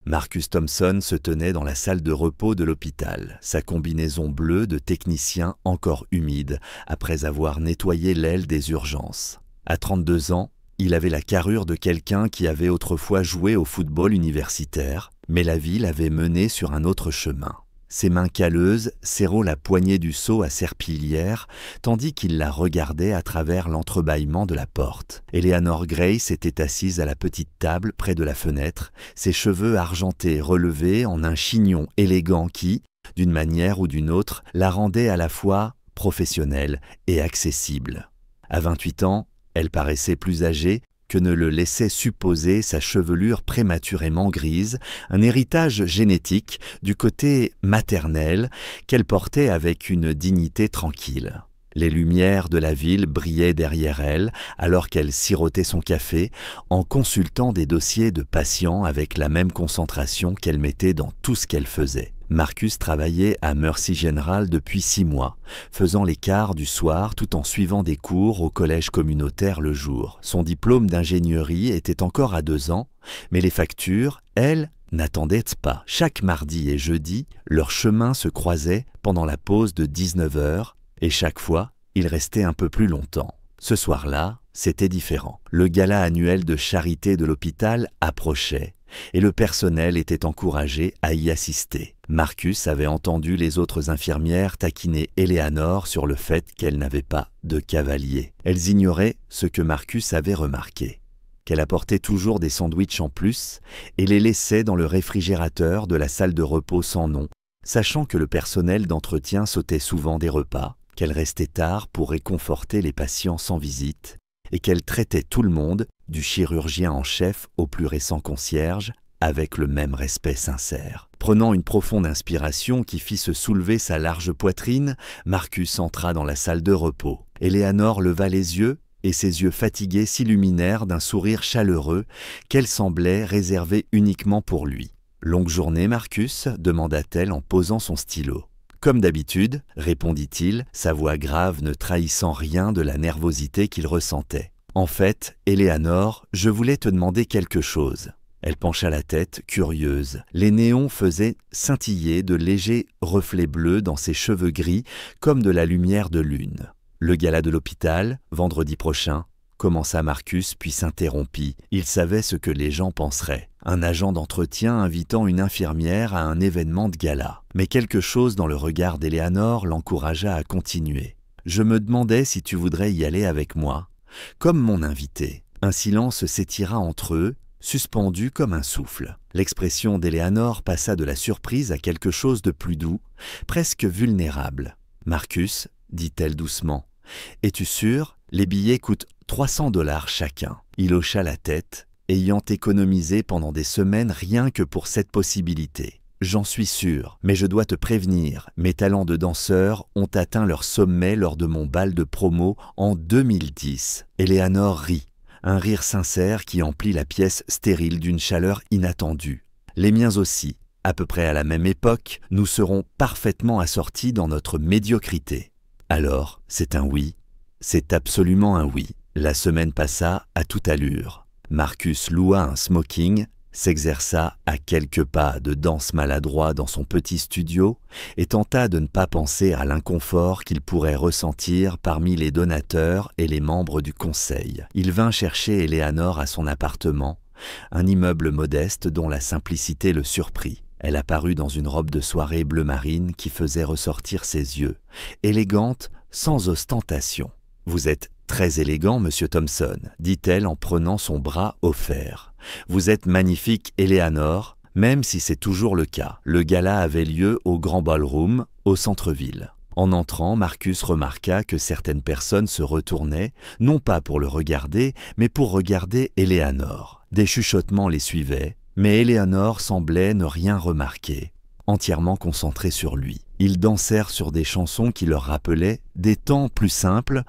Marcus Thompson se tenait dans la salle de repos de l'hôpital, sa combinaison bleue de technicien encore humide, après avoir nettoyé l'aile des urgences. À 32 ans, il avait la carrure de quelqu'un qui avait autrefois joué au football universitaire, mais la vie l'avait mené sur un autre chemin. Ses mains calleuses serraient la poignée du seau à serpillière, tandis qu'il la regardait à travers l'entrebâillement de la porte. Eleanor Grace était assise à la petite table près de la fenêtre, ses cheveux argentés relevés en un chignon élégant qui, d'une manière ou d'une autre, la rendait à la fois professionnelle et accessible. À 28 ans, elle paraissait plus âgée que ne le laissait supposer sa chevelure prématurément grise, un héritage génétique du côté maternel qu'elle portait avec une dignité tranquille. Les lumières de la ville brillaient derrière elle alors qu'elle sirotait son café en consultant des dossiers de patients avec la même concentration qu'elle mettait dans tout ce qu'elle faisait. Marcus travaillait à Mercy General depuis 6 mois, faisant les quarts du soir tout en suivant des cours au collège communautaire le jour. Son diplôme d'ingénierie était encore à 2 ans, mais les factures, elles, n'attendaient pas. Chaque mardi et jeudi, leurs chemins se croisaient pendant la pause de 19 heures, et chaque fois, ils restaient un peu plus longtemps. Ce soir-là, c'était différent. Le gala annuel de charité de l'hôpital approchait, et le personnel était encouragé à y assister. Marcus avait entendu les autres infirmières taquiner Eleanor sur le fait qu'elle n'avait pas de cavalier. Elles ignoraient ce que Marcus avait remarqué, qu'elle apportait toujours des sandwichs en plus et les laissait dans le réfrigérateur de la salle de repos sans nom, sachant que le personnel d'entretien sautait souvent des repas, qu'elle restait tard pour réconforter les patients sans visite et qu'elle traitait tout le monde, du chirurgien en chef au plus récent concierge, avec le même respect sincère. Prenant une profonde inspiration qui fit se soulever sa large poitrine, Marcus entra dans la salle de repos. Eleanor leva les yeux et ses yeux fatigués s'illuminèrent d'un sourire chaleureux qu'elle semblait réservé uniquement pour lui. « Longue journée, Marcus ?» demanda-t-elle en posant son stylo. « Comme d'habitude » répondit-il, sa voix grave ne trahissant rien de la nervosité qu'il ressentait. « En fait, Eleanor, je voulais te demander quelque chose. » Elle pencha la tête, curieuse. Les néons faisaient scintiller de légers reflets bleus dans ses cheveux gris, comme de la lumière de lune. « Le gala de l'hôpital, vendredi prochain ?» commença Marcus, puis s'interrompit. Il savait ce que les gens penseraient. Un agent d'entretien invitant une infirmière à un événement de gala. Mais quelque chose dans le regard d'Eleanor l'encouragea à continuer. « Je me demandais si tu voudrais y aller avec moi, comme mon invité. » Un silence s'étira entre eux, suspendu comme un souffle. L'expression d'Eleanor passa de la surprise à quelque chose de plus doux, presque vulnérable. « Marcus, dit-elle doucement, es-tu sûr? Les billets coûtent 300 $ chacun. » Il hocha la tête, ayant économisé pendant des semaines rien que pour cette possibilité. « J'en suis sûr, mais je dois te prévenir, mes talents de danseur ont atteint leur sommet lors de mon bal de promo en 2010. » Eleanor rit, un rire sincère qui emplit la pièce stérile d'une chaleur inattendue. « Les miens aussi. À peu près à la même époque, nous serons parfaitement assortis dans notre médiocrité. » Alors, c'est un oui. C'est absolument un oui. La semaine passa à toute allure. Marcus loua un smoking, s'exerça à quelques pas de danse maladroit dans son petit studio et tenta de ne pas penser à l'inconfort qu'il pourrait ressentir parmi les donateurs et les membres du conseil. Il vint chercher Eleanor à son appartement, un immeuble modeste dont la simplicité le surprit. Elle apparut dans une robe de soirée bleu marine qui faisait ressortir ses yeux, élégante sans ostentation. « Vous êtes très élégant, monsieur Thompson, » dit-elle en prenant son bras offert. « Vous êtes magnifique, Eleanor, même si c'est toujours le cas. » Le gala avait lieu au Grand Ballroom, au centre-ville. En entrant, Marcus remarqua que certaines personnes se retournaient, non pas pour le regarder, mais pour regarder Eleanor. Des chuchotements les suivaient, mais Eleanor semblait ne rien remarquer, entièrement concentrée sur lui. Ils dansèrent sur des chansons qui leur rappelaient des temps plus simples,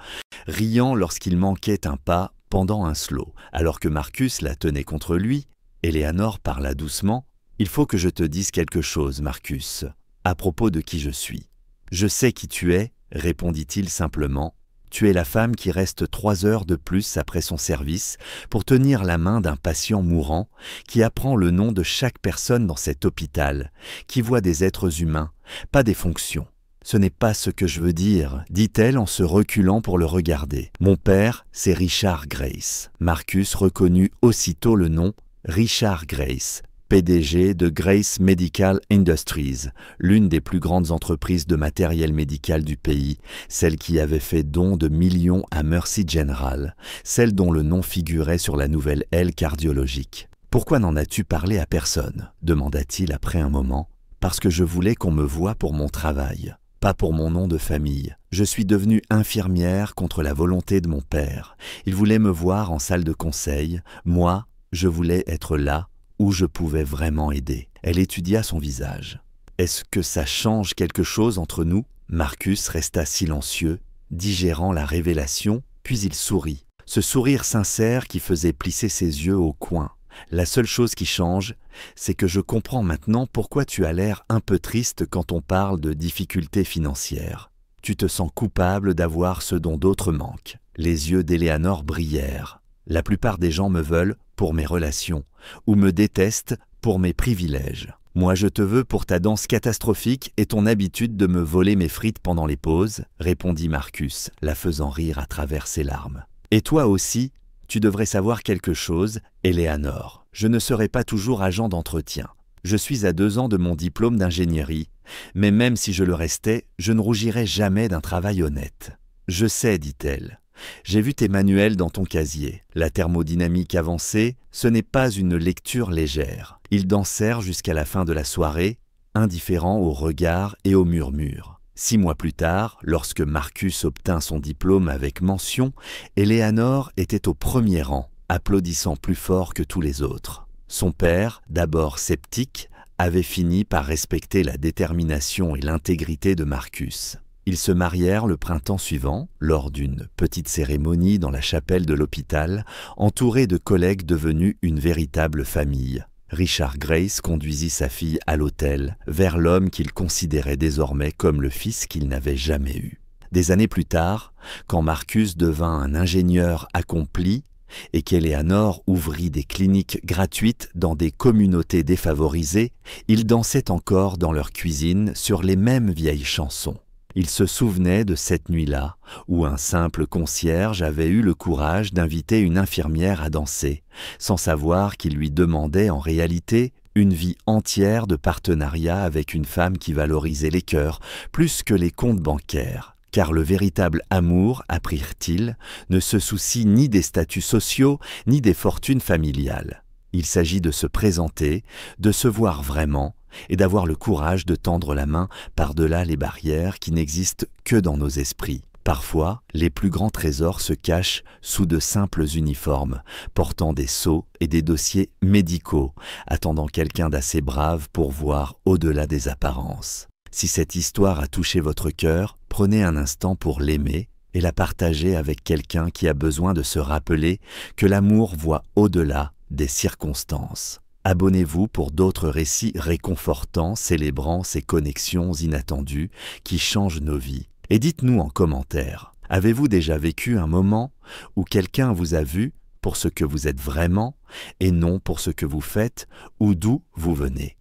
riant lorsqu'il manquait un pas pendant un slow. Alors que Marcus la tenait contre lui, Eleanor parla doucement. « Il faut que je te dise quelque chose, Marcus, à propos de qui je suis. »« Je sais qui tu es, » répondit-il simplement, Tu es la femme qui reste 3 heures de plus après son service pour tenir la main d'un patient mourant, qui apprend le nom de chaque personne dans cet hôpital, qui voit des êtres humains, pas des fonctions. Ce n'est pas ce que je veux dire, dit-elle en se reculant pour le regarder. Mon père, c'est Richard Grace. Marcus reconnut aussitôt le nom, Richard Grace, PDG de Grace Medical Industries, l'une des plus grandes entreprises de matériel médical du pays, celle qui avait fait don de millions à Mercy General, celle dont le nom figurait sur la nouvelle aile cardiologique. « Pourquoi n'en as-tu parlé à personne ?» demanda-t-il après un moment. « Parce que je voulais qu'on me voie pour mon travail. Pas pour mon nom de famille. Je suis devenue infirmière contre la volonté de mon père. Il voulait me voir en salle de conseil. Moi, je voulais être là où je pouvais vraiment aider. » Elle étudia son visage. « Est-ce que ça change quelque chose entre nous ?» Marcus resta silencieux, digérant la révélation, puis il sourit. Ce sourire sincère qui faisait plisser ses yeux au coin. « La seule chose qui change, c'est que je comprends maintenant pourquoi tu as l'air un peu triste quand on parle de difficultés financières. Tu te sens coupable d'avoir ce dont d'autres manquent. » Les yeux d'Éléanore brillèrent. « La plupart des gens me veulent pour mes relations, ou me détestent pour mes privilèges. Moi je te veux pour ta danse catastrophique et ton habitude de me voler mes frites pendant les pauses, » répondit Marcus, la faisant rire à travers ses larmes. « Et toi aussi, tu devrais savoir quelque chose, Éléanore. Je ne serai pas toujours agent d'entretien. Je suis à 2 ans de mon diplôme d'ingénierie, mais même si je le restais, je ne rougirais jamais d'un travail honnête. »« Je sais, dit-elle. J'ai vu tes manuels dans ton casier. La thermodynamique avancée, ce n'est pas une lecture légère. » Ils dansèrent jusqu'à la fin de la soirée, indifférents aux regards et aux murmures. 6 mois plus tard, lorsque Marcus obtint son diplôme avec mention, Éléanore était au premier rang, applaudissant plus fort que tous les autres. Son père, d'abord sceptique, avait fini par respecter la détermination et l'intégrité de Marcus. Ils se marièrent le printemps suivant, lors d'une petite cérémonie dans la chapelle de l'hôpital, entourés de collègues devenus une véritable famille. Richard Grace conduisit sa fille à l'autel, vers l'homme qu'il considérait désormais comme le fils qu'il n'avait jamais eu. Des années plus tard, quand Marcus devint un ingénieur accompli et qu'Éléanore ouvrit des cliniques gratuites dans des communautés défavorisées, ils dansaient encore dans leur cuisine sur les mêmes vieilles chansons. Il se souvenait de cette nuit-là, où un simple concierge avait eu le courage d'inviter une infirmière à danser, sans savoir qu'il lui demandait en réalité une vie entière de partenariat avec une femme qui valorisait les cœurs plus que les comptes bancaires. Car le véritable amour, apprirent-ils, ne se soucie ni des statuts sociaux, ni des fortunes familiales. Il s'agit de se présenter, de se voir vraiment, et d'avoir le courage de tendre la main par-delà les barrières qui n'existent que dans nos esprits. Parfois, les plus grands trésors se cachent sous de simples uniformes, portant des sceaux et des dossiers médicaux, attendant quelqu'un d'assez brave pour voir au-delà des apparences. Si cette histoire a touché votre cœur, prenez un instant pour l'aimer et la partager avec quelqu'un qui a besoin de se rappeler que l'amour voit au-delà des circonstances. Abonnez-vous pour d'autres récits réconfortants célébrant ces connexions inattendues qui changent nos vies. Et dites-nous en commentaire, avez-vous déjà vécu un moment où quelqu'un vous a vu pour ce que vous êtes vraiment et non pour ce que vous faites ou d'où vous venez ?